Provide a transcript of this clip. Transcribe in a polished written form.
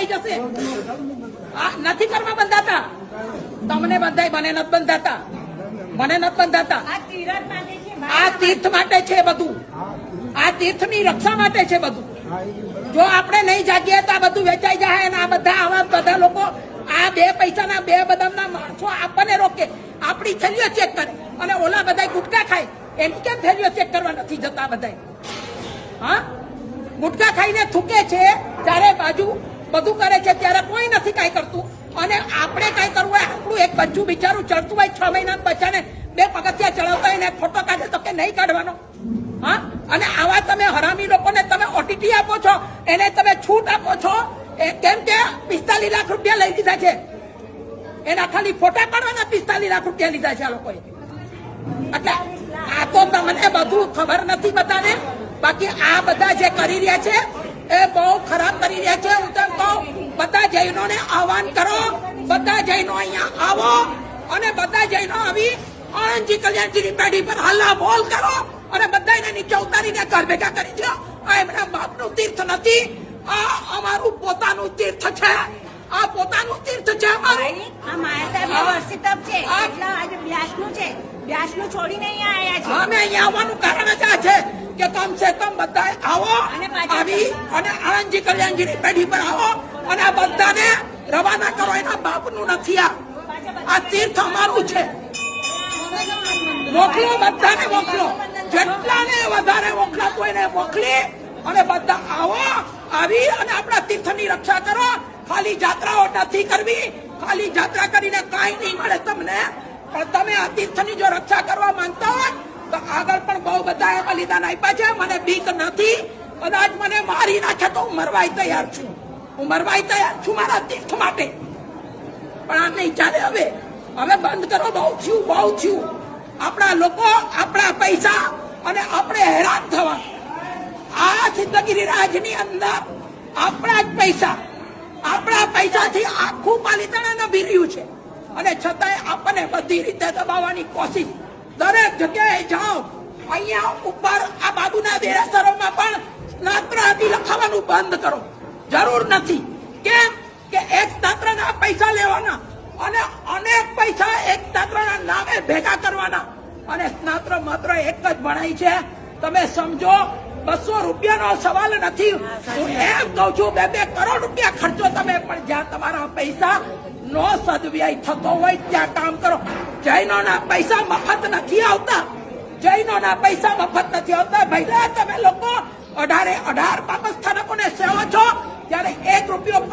થઈ જશે. નથી કરવા બંધાતા તમને બંધાય, મને નથી બંધાતા, મને નથી બંધાતા. આ તીર્થ માટે છે બધું, આ તીર્થની રક્ષા માટે છે બધું. જો આપણે નહીં જાગીએ તો આ બધું વેચાઈ જાય અને આ બધા આવા બધા લોકો આ 2 પૈસાના 2 બદામના માણસો આપણને રોકે, આપણી થેલીઓ ચેક કરે અને ઓલા બધા ગુટકા ખાય એની કેમ થેલીઓ ચેક કરવા નથી જતા બધા? હા, ગુટકા ખાઈને થૂકે છે ત્યારે બાજુ બધું કરે છે ત્યારે કોઈ નથી કાંઈ કરતું. અને આપણે કાંઈ કરવું હોય, આપણું એક બચ્ચું બિચારું ચડતું હોય 6 મહિના બચ્ચાને 2 પગથિયા ચડાવતા હોય ને ફોટો કાઢે તો કે નહીં કાઢવાનો? હા, અને આવા તમે હરામી લોકોને તમે ઓટીટી આપો છો, એને તમે છૂટ આપો છો કેમ કે 45 લાખ રૂપિયા લઈ લીધા છે, એના ખાલી ફોટા પાડવાના 45 લાખ રૂપિયા લીધા છે આ લોકોએ. એટલે આ તો તમને બધું ખબર નથી બધાને. બાકી આ બધા જે કરી રહ્યા છે એ બહુ ખરાબ કરી રહ્યા છે. હું તેમ કહું, બધા જૈનોને આહવાન કરો, બધા જૈનો અહીંયા આવો અને બધા જૈનો આવી આણંદજી કલ્યાણજીની પેઢી પર હલ્લા બોલ કરો અને બધાને નીચે ઉતારીને ઘર ભેગા કરી દો. આ એમના બાપનું તીર્થ નથી, આ અમારું પોતાનું તીર્થ છે, આ પોતાનું તીર્થ છે અમારું. આ માયા સાહેબ તપ છે એટલે આજે બ્યાસનું છે, બ્યાસનું છોડીને અહીંયા આવ્યા છે. અમે અહીંયા આવવાનું કારણ જ આ છે કે કમ સે કમ બધા આવો આવી અને આણંદજી કલ્યાણજીની પેઢી પર આવો અને આ બધાને રવાના કરો. એના બાપનું નથી, આ તીર્થ અમારું છે. મોકલો, બધાને મોકલો, જેટલાને વધારે મોકલાતું હોય એને મોકલી અને બધા આવો, આવી અને આપણા તીર્થની રક્ષા કરો. ખાલી જાત્રાઓ નથી કરવી, ખાલી જાત્રા કરીને કાંઈ નહીં મળે તમને, પણ તમે આ તીર્થની જો રક્ષા કરવા માંગતા હોય તો આગળ પણ બહુ બધા બલિદાન આપ્યા છે. મને બીક નથી, કદાચ મને મારી નાખે તો હું મરવાય તૈયાર છું, હું મરવાય તૈયાર છું મારા તીર્થ માટે. પણ આ નહીં ચાલે. હવે બંધ કરો, બહુ થયું, બહુ થયું. આપણા લોકો, આપણા પૈસા અને આપણે હેરાન થવા. આ સિદ્ધગીરી રાજની અંદર આપણા જ પૈસા, આપણા પૈસાથી આખું પાલિતાણા નભી રહ્યું છે અને છતાંય આપણને બધી રીતે દબાવવાની કોશિશ. દરેક જગ્યાએ જાઓ, અહીંયા ઉપર આ બાબુના દેરાસરોમાં પણ સ્નાત્ર આદિ લખાવાનું બંધ કરો, જરૂર નથી. કેમ કે એક સ્નાત્રના પૈસા લેવાના અને અનેક પૈસા એક સ્નાત્રના નામે ભેગા કરવાના અને સ્નાત્ર માત્ર એક જ ભણાય છે. તમે સમજો, 200 રૂપિયાનો સવાલ નથી. હું એમ કહું છું 2-2 કરોડ રૂપિયા ખર્ચો તમે, પણ જ્યાં તમારા પૈસા નો સદવ્યય થતો હોય ત્યાં કામ કરો. જૈનોના પૈસા મફત નથી આવતા, જૈનોના પૈસા મફત નથી આવતા. ભઈલા તમે લોકો 18 બાપસ્થાનકોને સેવો છો ત્યારે 1 રૂપિયો